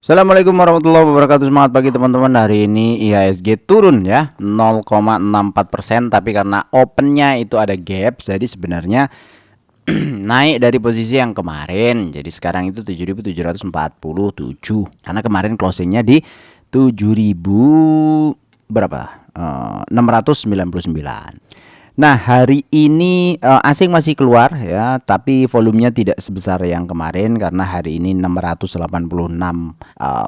Assalamualaikum warahmatullahi wabarakatuh. Semangat pagi teman-teman. Hari ini IHSG turun ya 0,64%, tapi karena opennya itu ada gap, jadi sebenarnya naik dari posisi yang kemarin. Jadi sekarang itu 7.747, karena kemarin closingnya di 7.000 berapa? 699. Nah, hari ini asing masih keluar ya, tapi volumenya tidak sebesar yang kemarin karena hari ini 686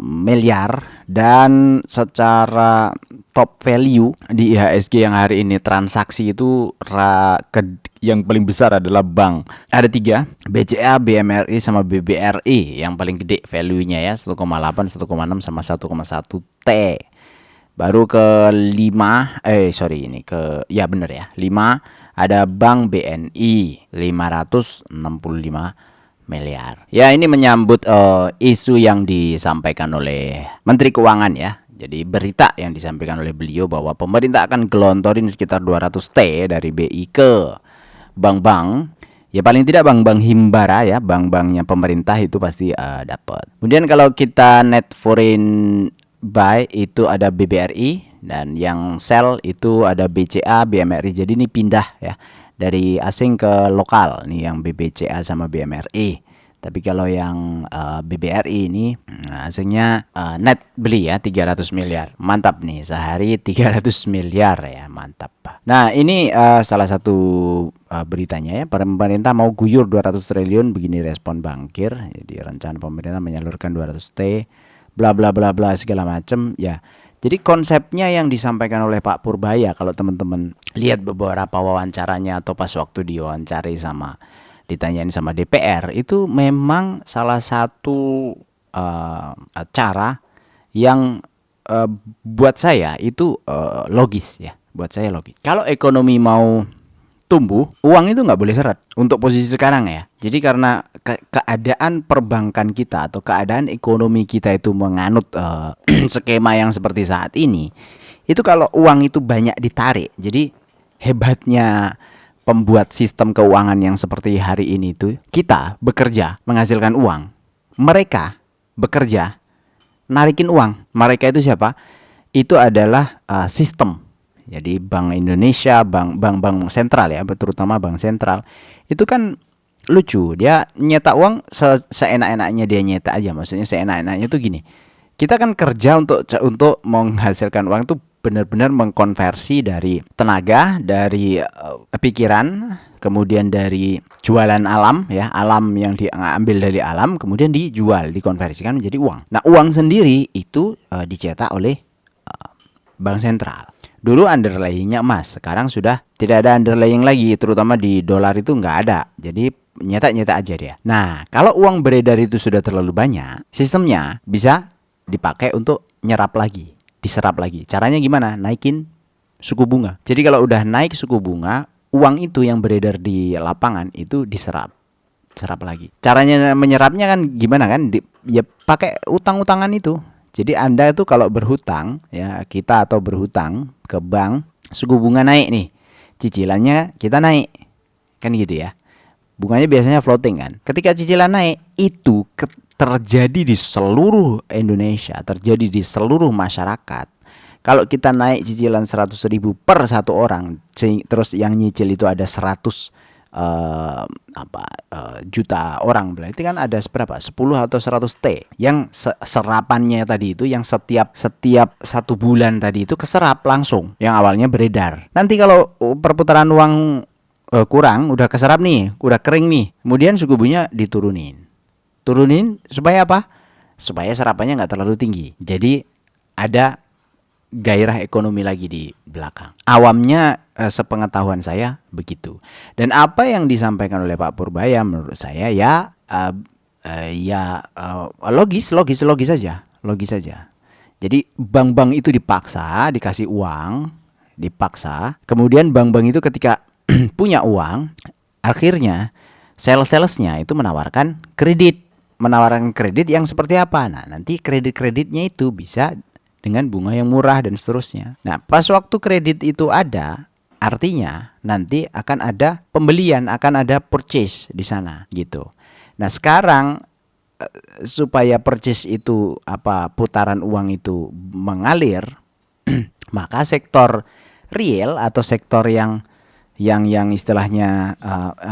miliar, dan secara top value di IHSG yang hari ini transaksi itu yang paling besar adalah bank. Ada 3, BCA, BMRI sama BBRI yang paling gede value-nya ya, 1,8, 1,6 sama 1,1 T. Baru ke 5, ini ke, ya bener ya, 5 ada Bank BNI 565 miliar. Ya, ini menyambut isu yang disampaikan oleh Menteri Keuangan ya. Jadi berita yang disampaikan oleh beliau bahwa pemerintah akan gelontorin sekitar 200 T dari BI ke bank-bank. Ya paling tidak bank-bank himbara ya, bank-banknya pemerintah itu pasti dapat. Kemudian kalau kita net foreign buy itu ada BBRI, dan yang sell itu ada BCA, BMRI. Jadi ini pindah ya dari asing ke lokal nih yang BBCA sama BMRI. Tapi kalau yang BBRI ini asingnya net beli ya 300 miliar. Mantap nih, sehari 300 miliar ya, mantap. Nah, ini salah satu beritanya ya, pemerintah mau guyur 200 triliun, begini respon bankir. Jadi rencana pemerintah menyalurkan 200 T bla bla bla bla segala macam ya. Jadi konsepnya yang disampaikan oleh Pak Purbaya, kalau teman-teman lihat beberapa wawancaranya atau pas waktu diwawancari sama ditanyain sama DPR, itu memang salah satu cara yang buat saya itu logis ya. Buat saya logis. Kalau ekonomi mau tumbuh, uang itu nggak boleh seret untuk posisi sekarang ya. Jadi karena keadaan perbankan kita atau keadaan ekonomi kita itu menganut skema yang seperti saat ini, itu kalau uang itu banyak ditarik. Jadi hebatnya pembuat sistem keuangan yang seperti hari ini itu, kita bekerja menghasilkan uang, mereka bekerja narikin uang. Mereka itu siapa? Itu adalah sistem. Jadi Bank Indonesia, bank sentral ya, terutama bank sentral, itu kan lucu, dia nyetak uang seenak-enaknya, dia nyetak aja. Maksudnya seenak-enaknya tuh gini, kita kan kerja untuk menghasilkan uang tuh benar-benar mengkonversi dari tenaga, dari pikiran, kemudian dari jualan alam ya, alam yang diambil dari alam, kemudian dijual, dikonversikan menjadi uang. Nah, uang sendiri itu dicetak oleh bank sentral. Dulu underlyingnya emas, sekarang sudah tidak ada underlying lagi, terutama di dolar itu nggak ada. Jadi nyetak-nyetak aja dia. Nah, kalau uang beredar itu sudah terlalu banyak, sistemnya bisa dipakai untuk nyerap lagi, diserap lagi. Caranya gimana? Naikin suku bunga. Jadi kalau udah naik suku bunga, uang itu yang beredar di lapangan itu diserap lagi. Caranya menyerapnya kan gimana kan? Ya pakai utang-utangan itu. Jadi Anda itu kalau berhutang ya, kita atau berhutang ke bank, suku bunga naik nih, cicilannya kita naik, kan gitu ya. Bunganya biasanya floating kan. Ketika cicilan naik, itu terjadi di seluruh Indonesia, terjadi di seluruh masyarakat. Kalau kita naik cicilan 100.000 per satu orang, terus yang nyicil itu ada 100 juta orang, berarti kan ada berapa? 10 atau 100 T yang serapannya tadi itu, yang setiap satu bulan tadi itu keserap langsung, yang awalnya beredar. Nanti kalau perputaran uang kurang, udah keserap nih, udah kering nih, kemudian suku bunga turunin supaya apa? Supaya serapannya nggak terlalu tinggi. Jadi ada gairah ekonomi lagi di belakang. Awamnya sepengetahuan saya begitu. Dan apa yang disampaikan oleh Pak Purbaya menurut saya ya logis saja. Jadi bank-bank itu dipaksa dikasih uang, dipaksa. Kemudian bank-bank itu ketika punya uang, akhirnya salesnya itu menawarkan kredit yang seperti apa? Nah, nanti kreditnya itu bisa dengan bunga yang murah dan seterusnya. Nah, pas waktu kredit itu ada, artinya nanti akan ada pembelian, akan ada purchase di sana gitu. Nah, sekarang supaya purchase itu putaran uang itu mengalir, maka sektor real atau sektor yang istilahnya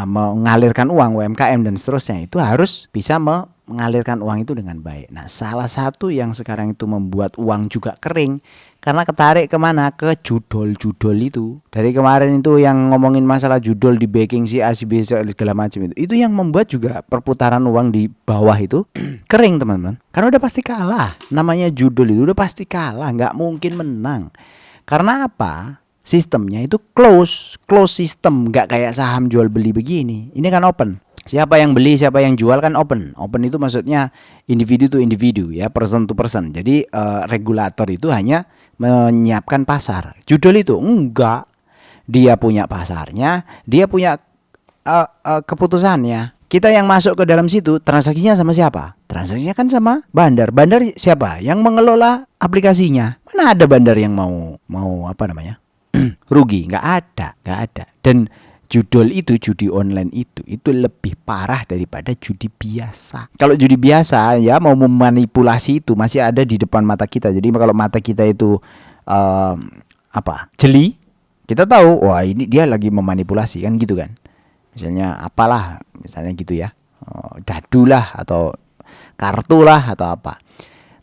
mengalirkan uang, UMKM dan seterusnya, itu harus bisa mengalirkan uang itu dengan baik. Nah, salah satu yang sekarang itu membuat uang juga kering karena ketarik kemana? Ke judol-judol itu. Dari kemarin itu yang ngomongin masalah judol di backing si A, si B, segala macam itu yang membuat juga perputaran uang di bawah itu kering, teman-teman. Karena udah pasti kalah. Namanya judol itu udah pasti kalah, nggak mungkin menang. Karena apa? Sistemnya itu close system, nggak kayak saham jual beli begini. Ini kan open. Siapa yang beli, siapa yang jual kan open. Open itu maksudnya individu to individu ya, person to person. Jadi regulator itu hanya menyiapkan pasar. Judul itu enggak. Dia punya pasarnya, dia punya keputusannya. Kita yang masuk ke dalam situ, transaksinya sama siapa? Transaksinya kan sama bandar. Bandar siapa? Yang mengelola aplikasinya. Mana ada bandar yang mau rugi? Nggak ada. Dan judol itu, judi online itu lebih parah daripada judi biasa. Kalau judi biasa ya mau memanipulasi itu masih ada di depan mata kita. Jadi kalau mata kita itu jeli, kita tahu wah ini dia lagi memanipulasi kan gitu kan. Misalnya misalnya gitu ya, dadu lah atau kartu lah atau apa.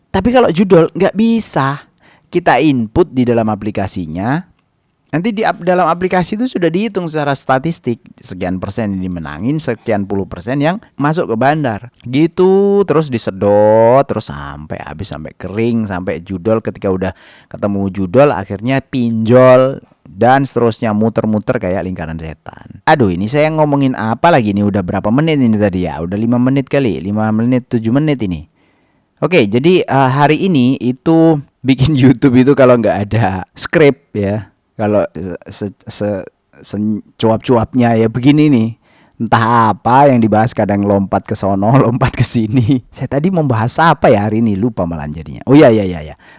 Tapi kalau judol nggak bisa. Kita input di dalam aplikasinya, nanti di dalam aplikasi itu sudah dihitung secara statistik, sekian persen ini menangin, sekian puluh persen yang masuk ke bandar. Gitu terus disedot terus sampai habis, sampai kering, sampai judol. Ketika udah ketemu judol akhirnya pinjol dan seterusnya, muter-muter kayak lingkaran setan. Aduh, ini saya ngomongin apa lagi nih? Udah berapa menit ini tadi ya? Udah 5 menit kali, 5 menit 7 menit ini. Oke, jadi hari ini itu bikin YouTube itu kalau nggak ada skrip ya, kalau cuap-cuapnya ya begini nih, entah apa yang dibahas, kadang lompat ke sono, lompat ke sini. Saya tadi membahas apa ya hari ini, lupa malah jadinya. Oh ya,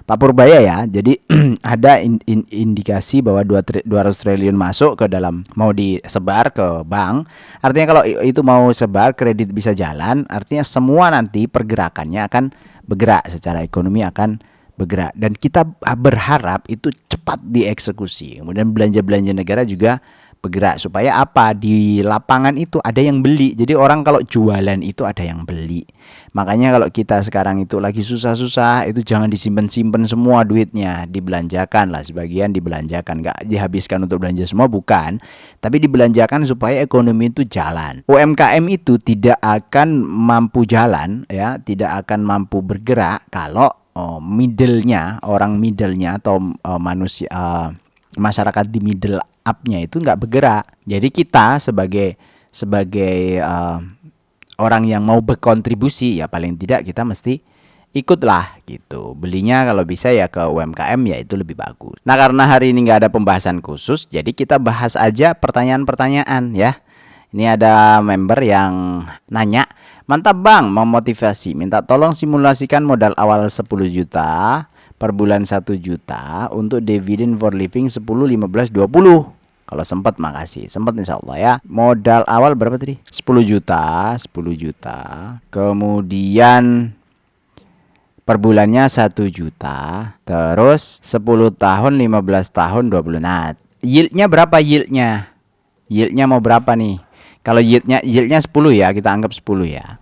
Pak Purbaya ya. Jadi ada indikasi bahwa 200 triliun masuk ke dalam, mau disebar ke bank. Artinya kalau itu mau sebar, kredit bisa jalan, artinya semua nanti pergerakannya akan bergerak, secara ekonomi akan bergerak, dan kita berharap itu cepat dieksekusi. Kemudian belanja negara juga bergerak supaya apa? Di lapangan itu ada yang beli. Jadi orang kalau jualan itu ada yang beli. Makanya kalau kita sekarang itu lagi susah-susah, itu jangan disimpan-simpan semua duitnya, dibelanjakan lah, sebagian dibelanjakan, nggak dihabiskan untuk belanja semua, bukan, tapi dibelanjakan supaya ekonomi itu jalan. UMKM itu tidak akan mampu jalan ya, tidak akan mampu bergerak kalau orang middle-nya atau manusia, masyarakat di middle up-nya itu nggak bergerak. Jadi kita sebagai orang yang mau berkontribusi ya, paling tidak kita mesti ikutlah gitu. Belinya kalau bisa ya ke UMKM, ya itu lebih bagus. Nah, karena hari ini nggak ada pembahasan khusus, jadi kita bahas aja pertanyaan-pertanyaan ya. Ini ada member yang nanya, mantap bang, memotivasi, minta tolong simulasikan modal awal 10 juta, per bulan 1 juta, untuk dividen for living 10, 15, 20. Kalau sempat, makasih. Sempat insya Allah ya. Modal awal berapa tadi? 10 juta. Kemudian per bulannya 1 juta. Terus 10 tahun, 15 tahun, 20. Nah, yieldnya berapa yieldnya? Yieldnya mau berapa nih? Kalau yieldnya 10 ya, kita anggap 10 ya.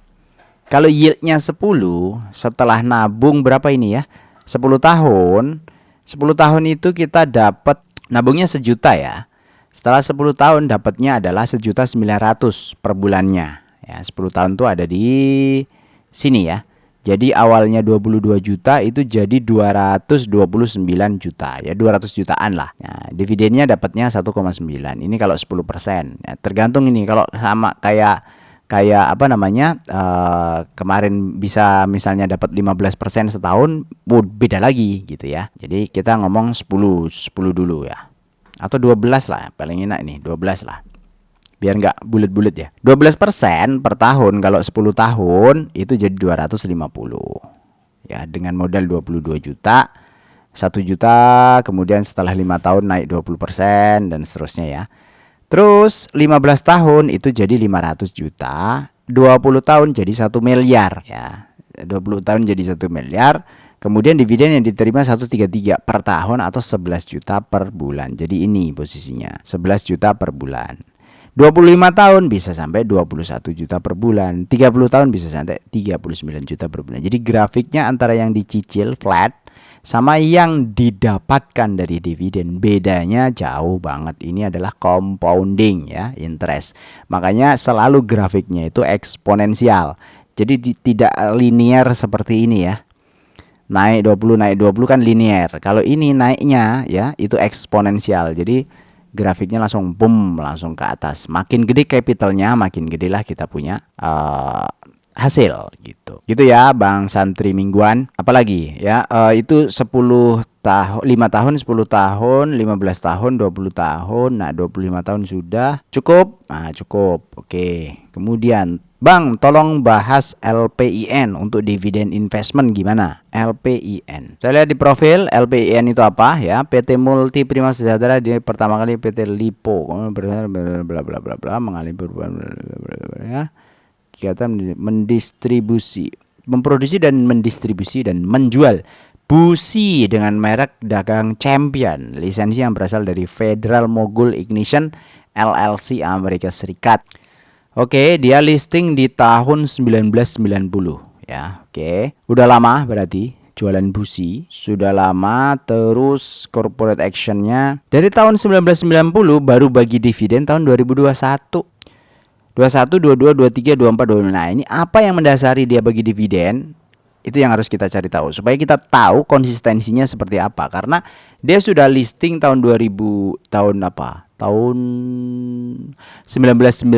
Kalau yieldnya 10, setelah nabung berapa ini ya? 10 tahun. 10 tahun itu kita dapat, nabungnya 1 juta ya. Setelah 10 tahun dapatnya adalah 1.900.000 per bulannya. Ya, 10 tahun tuh ada di sini ya. Jadi awalnya 22 juta itu jadi 229 juta ya, 200 jutaan lah. Nah, dividennya dapatnya 1,9. Ini kalau 10%. Ya, tergantung ini, kalau sama kayak kemarin bisa misalnya dapat 15% setahun, beda lagi gitu ya. Jadi kita ngomong 10 dulu ya. Atau 12 lah, paling enak nih, 12 lah. Biar nggak bulet-bulet ya. 12% per tahun kalau 10 tahun itu jadi 250. Ya, dengan modal 22 juta, 1 juta, kemudian setelah 5 tahun naik 20% dan seterusnya ya. Terus 15 tahun itu jadi 500 juta. 20 tahun jadi 1 miliar ya. 20 tahun jadi 1 miliar. Kemudian dividen yang diterima 133 per tahun atau 11 juta per bulan. Jadi ini posisinya 11 juta per bulan. 25 tahun bisa sampai 21 juta per bulan. 30 tahun bisa sampai 39 juta per bulan. Jadi grafiknya antara yang dicicil flat sama yang didapatkan dari dividen bedanya jauh banget. Ini adalah compounding ya, interest. Makanya selalu grafiknya itu eksponensial. Jadi tidak linear seperti ini ya. Naik 20 kan linear. Kalau ini naiknya ya itu eksponensial. Jadi grafiknya langsung boom, langsung ke atas. Makin gede capitalnya, makin gedelah kita punya hasil gitu. Gitu ya Bang Santri Mingguan. Apalagi ya itu 10 tahun, 5 tahun, 10 tahun, 15 tahun, 20 tahun. Nah, 25 tahun sudah cukup. Nah, cukup. Oke. Kemudian Bang, tolong bahas LPIN untuk dividen investment gimana? LPIN. Saya lihat di profil LPIN itu apa ya? PT Multi Prima Sejahtera di pertama kali PT Lipo bla bla bla bla bla mengalami perubahan ya. Kegiatan mendistribusi, memproduksi dan mendistribusi dan menjual busi dengan merek dagang Champion, lisensi yang berasal dari Federal Mogul Ignition LLC Amerika Serikat. Oke, dia listing di tahun 1990 ya. Oke, udah lama berarti jualan busi, sudah lama. Terus corporate actionnya dari tahun 1990, baru bagi dividen tahun 2021. 21, 22, 23, 24, 25. Nah, ini apa yang mendasari dia bagi dividen? Itu yang harus kita cari tahu supaya kita tahu konsistensinya seperti apa. Karena dia sudah listing tahun 2000, tahun apa? Tahun 1990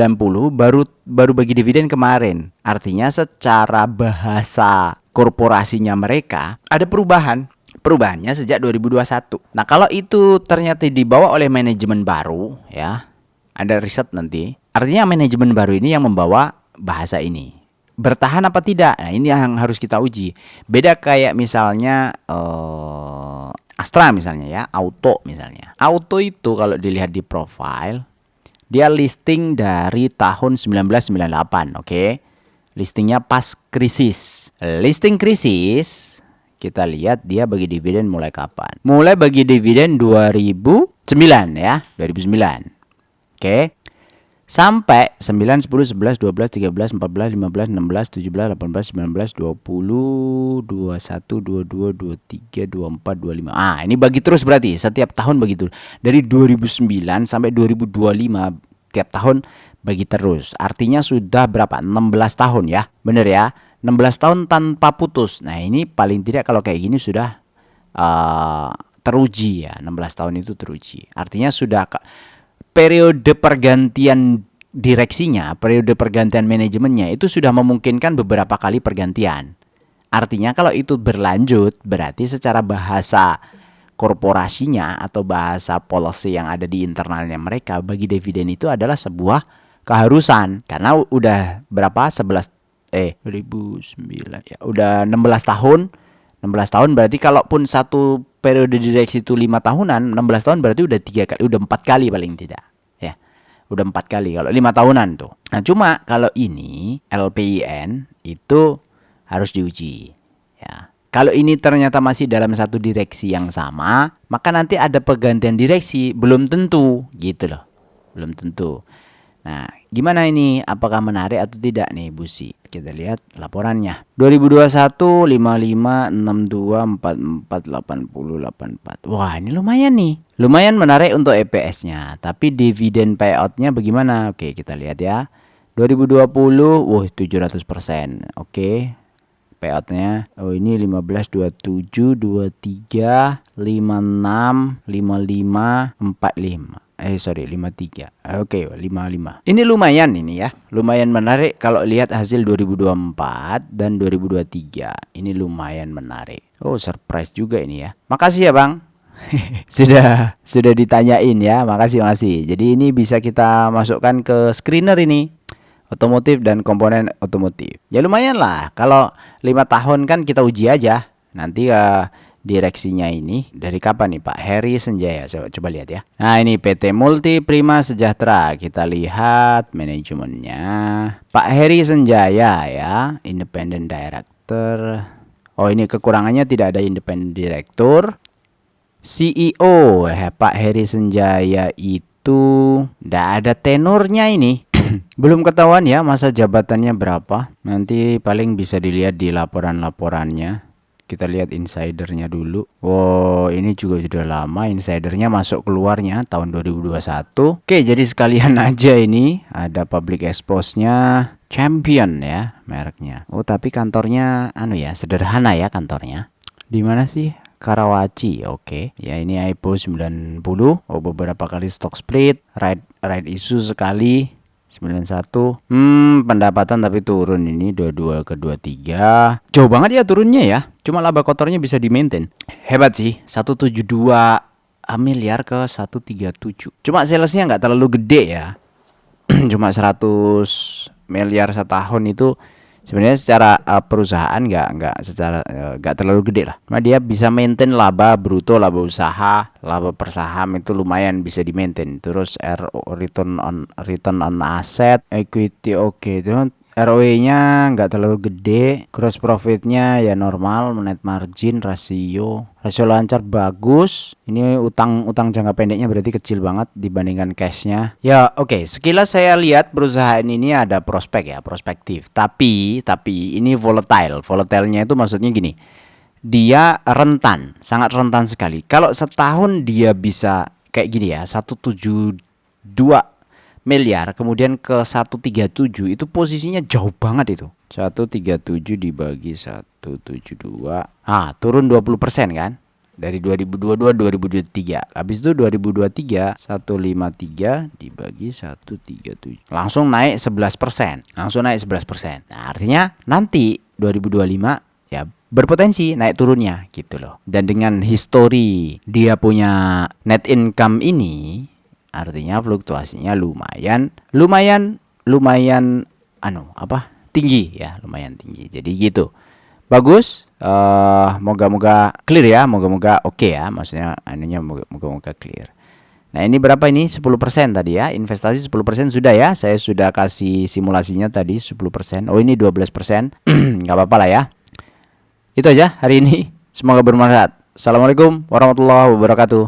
baru bagi dividen kemarin. Artinya secara bahasa korporasinya mereka ada perubahan. Perubahannya sejak 2021. Nah, kalau itu ternyata dibawa oleh manajemen baru ya, ada riset nanti. Artinya manajemen baru ini yang membawa bahasa ini. Bertahan apa tidak? Nah, ini yang harus kita uji. Beda kayak misalnya Astra misalnya ya, Auto misalnya. Auto itu kalau dilihat di profile, dia listing dari tahun 1998, oke. Listingnya pas krisis. Listing krisis, kita lihat dia bagi dividen mulai kapan? Mulai bagi dividen 2009 ya, 2009. Oke. Sampai 9, 10, 11, 12, 13, 14, 15, 16, 17, 18, 19, 20, 21, 22, 23, 24, 25. Ah, ini bagi terus berarti setiap tahun begitu. Dari 2009 sampai 2025 tiap tahun bagi terus. Artinya sudah berapa? 16 tahun ya. Bener ya? 16 tahun tanpa putus. Nah, ini paling tidak kalau kayak gini sudah teruji ya. 16 tahun itu teruji. Artinya sudah periode pergantian direksinya, periode pergantian manajemennya itu sudah memungkinkan beberapa kali pergantian. Artinya kalau itu berlanjut, berarti secara bahasa korporasinya atau bahasa policy yang ada di internalnya mereka, bagi dividen itu adalah sebuah keharusan. Karena udah berapa? 2009 ya. Udah 16 tahun. 16 tahun berarti kalaupun satu periode direksi itu 5 tahunan, 16 tahun berarti udah 3 kali, udah 4 kali paling tidak ya. Udah 4 kali kalau 5 tahunan tuh. Nah, cuma kalau ini LPIN itu harus diuji ya. Kalau ini ternyata masih dalam satu direksi yang sama, maka nanti ada pergantian direksi, belum tentu gitu loh. Belum tentu. Nah, gimana ini? Apakah menarik atau tidak nih busi? Kita lihat laporannya. 2021 55 62 44 80 84. Wah, ini lumayan nih. Lumayan menarik untuk EPS-nya. Tapi dividen payout-nya bagaimana? Oke, kita lihat ya. 2020 700%. Oke. Payout-nya ini 15 27 23 56 55 45. 53. Oke, 55. Ini lumayan ini ya. Lumayan menarik kalau lihat hasil 2024 dan 2023. Ini lumayan menarik. Oh, surprise juga ini ya. Makasih ya, Bang. sudah ditanyain ya. Makasih. Jadi ini bisa kita masukkan ke screener ini. Otomotif dan komponen otomotif. Ya lumayan lah. Kalau 5 tahun kan kita uji aja. Nanti direksinya ini dari kapan nih Pak Heri Senjaya? Coba lihat ya. Nah ini PT Multi Prima Sejahtera. Kita lihat manajemennya Pak Heri Senjaya ya, Independent Director. Oh ini kekurangannya tidak ada Independent Director. CEO Pak Heri Senjaya itu tidak ada tenornya ini. Belum ketahuan ya masa jabatannya berapa. Nanti paling bisa dilihat di laporan-laporannya. Kita lihat insidernya dulu. Wow, ini juga sudah lama insidernya masuk keluarnya tahun 2021. Oke, jadi sekalian aja ini ada public expose-nya Champion ya mereknya. Oh, tapi kantornya sederhana ya kantornya. Di mana sih? Karawaci. Oke. Ya, ini IPO 90. Oh, beberapa kali stock split, right issue sekali. 91. Pendapatan tapi turun ini 22 ke 23. Jauh banget ya turunnya ya. Cuma laba kotornya bisa di maintain. Hebat sih. 172 miliar ke 137. Cuma salesnya nggak terlalu gede ya. Cuma 100 miliar setahun itu sebenarnya secara perusahaan nggak terlalu gede lah. Nah, dia bisa maintain laba bruto, laba usaha, laba per saham itu lumayan bisa di maintain. Terus return on asset, equity oke. ROE-nya nggak terlalu gede, gross profitnya ya normal, net margin, rasio lancar bagus. Ini utang jangka pendeknya berarti kecil banget dibandingkan cashnya. Ya oke, sekilas saya lihat perusahaan ini ada prospektif. Tapi ini volatile. Volatilenya itu maksudnya gini, dia sangat rentan sekali. Kalau setahun dia bisa kayak gini ya, 172 miliar kemudian ke 137 itu posisinya jauh banget itu. 137 dibagi 172. Turun 20% kan? Dari 2022 2023. Habis itu 2023 153 dibagi 137. Langsung naik 11%. Nah, artinya nanti 2025 ya berpotensi naik turunnya gitu loh. Dan dengan histori dia punya net income ini, artinya fluktuasinya lumayan tinggi ya, lumayan tinggi. Jadi gitu. Bagus. Moga-moga clear ya, moga-moga oke ya, maksudnya moga-moga clear. Nah, ini berapa ini? 10% tadi ya. Investasi 10% sudah ya. Saya sudah kasih simulasinya tadi 10%. Oh, ini 12%. Enggak apa-apa lah ya. Itu aja hari ini. Semoga bermanfaat. Assalamualaikum warahmatullahi wabarakatuh.